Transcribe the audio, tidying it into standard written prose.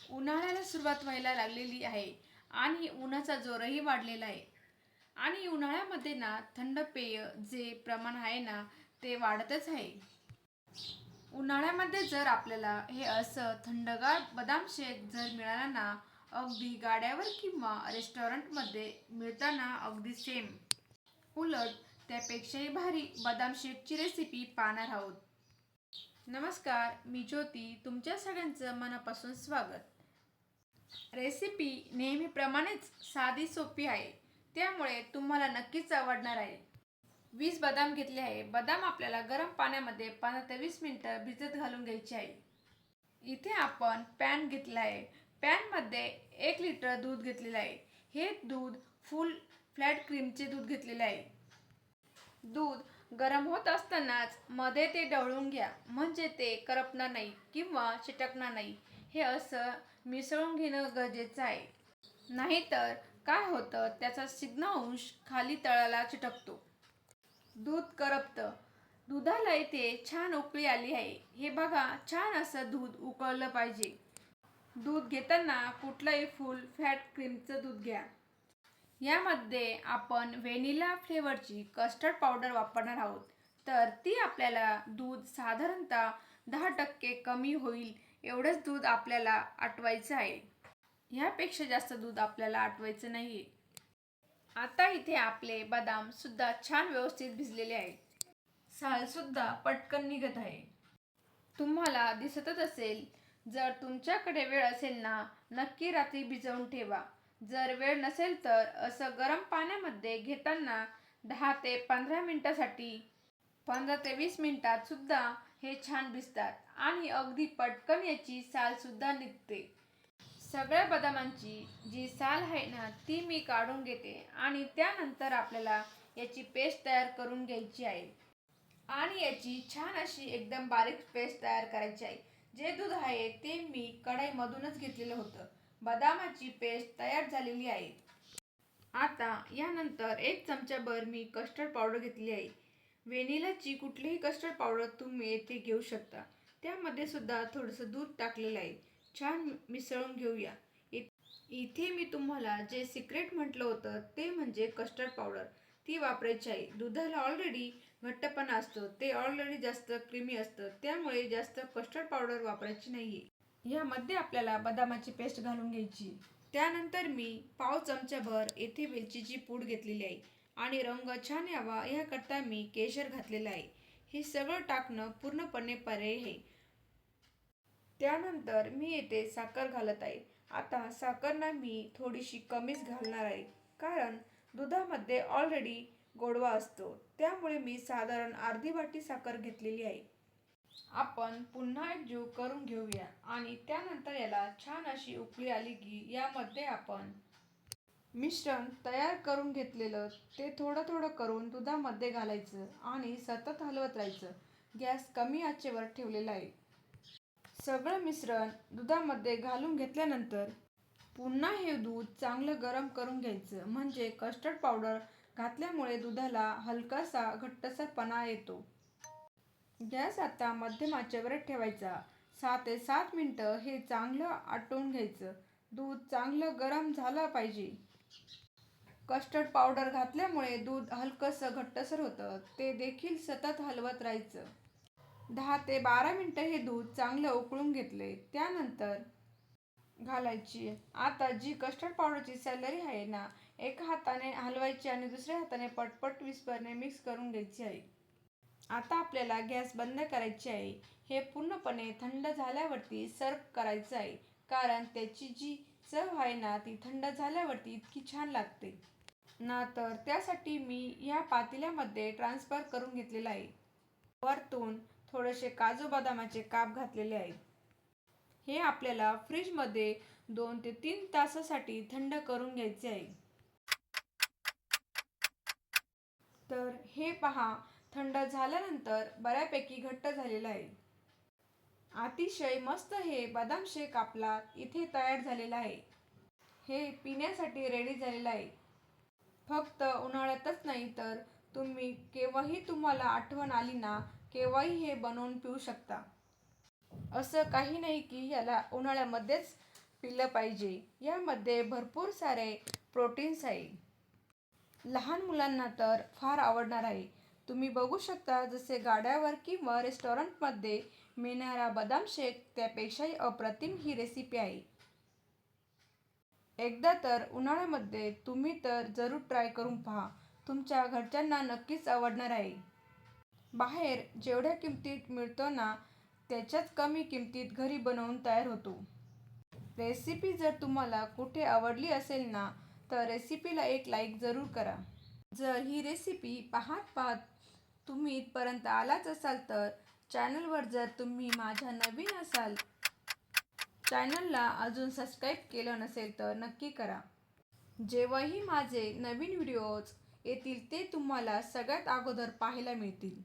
उन्हाळ्याला सुरुवात व्हायला लागलेली आहे आणि उन्हाचा जोरही वाढलेला आहे. आणि उन्हाळ्यामध्ये ना थंड पेय जे प्रमाण आहे ना ते वाढतच आहे. उन्हाळ्यामध्ये जर आपल्याला हे असं थंडगार बदाम शेक जर मिळाला ना, अगदी गाड्यावर किंवा रेस्टॉरंटमध्ये मिळताना अगदी सेम, उलट त्यापेक्षाही भारी बदाम शेकची रेसिपी पाहणार आहोत. नमस्कार, मी ज्योती. तुमच्या सगळ्यांचं मनापासून स्वागत. रेसिपी नेहमीप्रमाणेच साधी सोपी आहे, त्यामुळे तुम्हाला नक्कीच आवडणार आहे. 20 बदाम घेतले आहे. बदाम आपल्याला गरम पाण्यामध्ये 15 ते 20 मिनिटं भिजत घालून घ्यायचे आहे. इथे आपण पॅन घेतला आहे. पॅनमध्ये 1 लिटर दूध घेतलेलं आहे. हे दूध फुल फ्लॅट क्रीमचे दूध घेतलेले आहे. दूध गरम होत असतानाच मध्ये ते ढवळून घ्या, म्हणजे ते करपणार नाही किंवा चिटकणार नाही. हे असं मिसळून घेणं गरजेचं आहे. नाहीतर काय होतं, त्याचा स्निग्ध अंश खाली तळाला चिटकतो. दूध करपतं. दुधाला इथे छान उकळी आली आहे. हे बघा, छान असं दूध उकळलं पाहिजे. दूध घेताना कुठलंही फुल फॅट क्रीमचं दूध घ्या. यामध्ये आपण व्हॅनिला फ्लेवरची कस्टर्ड पावडर वापरणार आहोत. तर ती आपल्याला दूध साधारणतः 10% कमी होईल एवढंच दूध आपल्याला आटवायचं आहे. यापेक्षा जास्त दूध आपल्याला आटवायचं नाही. आता इथे आपले बदाम सुद्धा छान व्यवस्थित भिजलेले आहेत. साल सुद्धा पटकन निघत आहे. तुम्हाला दिसतच असेल. जर तुमच्याकडे वेळ असेल ना, नक्की रात्री भिजवून ठेवा. जर वेळ नसेल तर असं गरम पाण्यामध्ये घेताना 10 ते 15 मिनिटांसाठी 15 ते 20 मिनिटात सुद्धा हे छान भिजतात आणि अगदी पटकन याची साल सुद्धा निघते. सगळ्या बदामांची जी साल आहे ना ती मी काढून घेते आणि त्यानंतर आपल्याला याची पेस्ट तयार करून घ्यायची आहे. आणि याची छान अशी एकदम बारीक पेस्ट तयार करायची आहे. जे दूध आहे ते मी कढईमधूनच घेतलेलं होतं. बदामाची पेस्ट तयार झालेली आहे. आता यानंतर 1 चमचाभर मी कस्टर्ड पावडर घेतली आहे. व्हॅनिलाची कुठलीही कस्टर्ड पावडर तुम्ही येथे घेऊ शकता. त्यामध्ये सुद्धा थोडंसं दूध टाकलेलं आहे. छान मिसळून घेऊया. इथे मी तुम्हाला जे सिक्रेट म्हटलं होतं ते म्हणजे कस्टर्ड पावडर, ती वापरायची आहे. दुधाला ऑलरेडी घट्टपणा असतो, ते ऑलरेडी जास्त क्रीमी असतं, त्यामुळे जास्त कस्टर्ड पावडर वापरायची नाही आहे. यामध्ये आपल्याला बदामाची पेस्ट घालून घ्यायची. त्यानंतर मी पाव चमचाभर येथे वेलचीची पूड घेतलेली आहे आणि रंग छान यावा याकरता मी केशर घातलेलं आहे. हे सगळं टाकणं पूर्णपणे पर्यायी आहे. त्यानंतर मी येथे साखर घालत आहे. आता साखर ना मी थोडीशी कमीच घालणार आहे, कारण दुधामध्ये ऑलरेडी गोडवा असतो, त्यामुळे मी साधारण अर्धी वाटी साखर घेतलेली आहे. आपण पुन्हा एकजीव करून घेऊया आणि त्यानंतर याला छान अशी उकळी आली की यामध्ये आपण मिश्रण तयार करून घेतलेलं ते थोडं थोडं करून दुधामध्ये घालायचं आणि सतत हलवत राहायचं. गॅस कमी आचेवर ठेवलेला आहे. सगळं मिश्रण दुधामध्ये घालून घेतल्यानंतर पुन्हा हे दूध चांगलं गरम करून घ्यायचं, म्हणजे कस्टर्ड पावडर घातल्यामुळे दुधाला हलकासा घट्टसरपणा येतो. गॅस आता मध्यम आचेवर ठेवायचा. 6 ते 7 मिनिटं हे चांगलं आटवून घ्यायचं. दूध चांगलं गरम झालं पाहिजे. कस्टर्ड पावडर घातल्यामुळे दूध हलकंसं घट्टसर होतं, ते देखील सतत हलवत राहायचं. 10 ते 12 मिनिटं हे दूध चांगलं उकळून घेतले. त्यानंतर घालायची आता जी कस्टर्ड पावडरची सॅलरी आहे ना, एका हाताने हलवायची आणि दुसऱ्या हाताने पटपट विस्करने मिक्स करून घ्यायची आहे. आता आपल्याला गॅस बंद करायची आहे. हे पूर्णपणे थंड झाल्यावरती सर्व्ह करायचं आहे, कारण त्याची जी चव आहे ना ती थंड झाल्यावरती इतकी छान लागते ना. तर त्यासाठी मी या पातेल्यामध्ये ट्रान्सफर करून घेतलेलं आहे. वरतून थोडेसे काजू बदामाचे काप घातलेले आहेत. हे आपल्याला फ्रीजमध्ये 2 ते 3 तासासाठी थंड करून घ्यायचे आहे. तर हे पहा, थंड झाल्यानंतर बऱ्यापैकी घट्ट झालेलं आहे. अतिशय मस्त हे बदाम शेक आपला इथे तयार झालेला आहे. हे पिण्यासाठी रेडी झालेलं आहे. फक्त उन्हाळ्यातच नाही तर तुम्ही केव्हाही तुम्हाला आठवण आली ना, केव्हाही हे बनवून पिऊ शकता. असं काही नाही की याला उन्हाळ्यामध्येच पिलं पाहिजे. यामध्ये भरपूर सारे प्रोटीन्स आहे. लहान मुलांना तर फार आवडणार आहे. तुम्ही बघू शकता जसे गाड्यावर किंवा रेस्टॉरंटमध्ये मिळणारा बदाम शेक त्यापेक्षाही अप्रतिम ही रेसिपी आहे. एकदा तर उन्हाळ्यामध्ये तुम्ही तर जरूर ट्राय करून पहा. तुमच्या घरच्यांना नक्कीच आवडणार आहे. बाहेर जेवढ्या किमतीत मिळतो ना त्याच्याच कमी किमतीत घरी बनवून तयार होतो. रेसिपी जर तुम्हाला कुठे आवडली असेल ना तर रेसिपीला एक लाईक जरूर करा. जर ही रेसिपी पाहत पाहत तुम्ही इथपर्यंत आलाच असाल तर चॅनलवर जर तुम्ही माझ्या नवीन असाल, चॅनलला अजून सबस्क्राईब केलं नसेल तर नक्की करा. जेव्हाही माझे नवीन व्हिडिओज येतील ते तुम्हाला सगळ्यात अगोदर पाहायला मिळतील.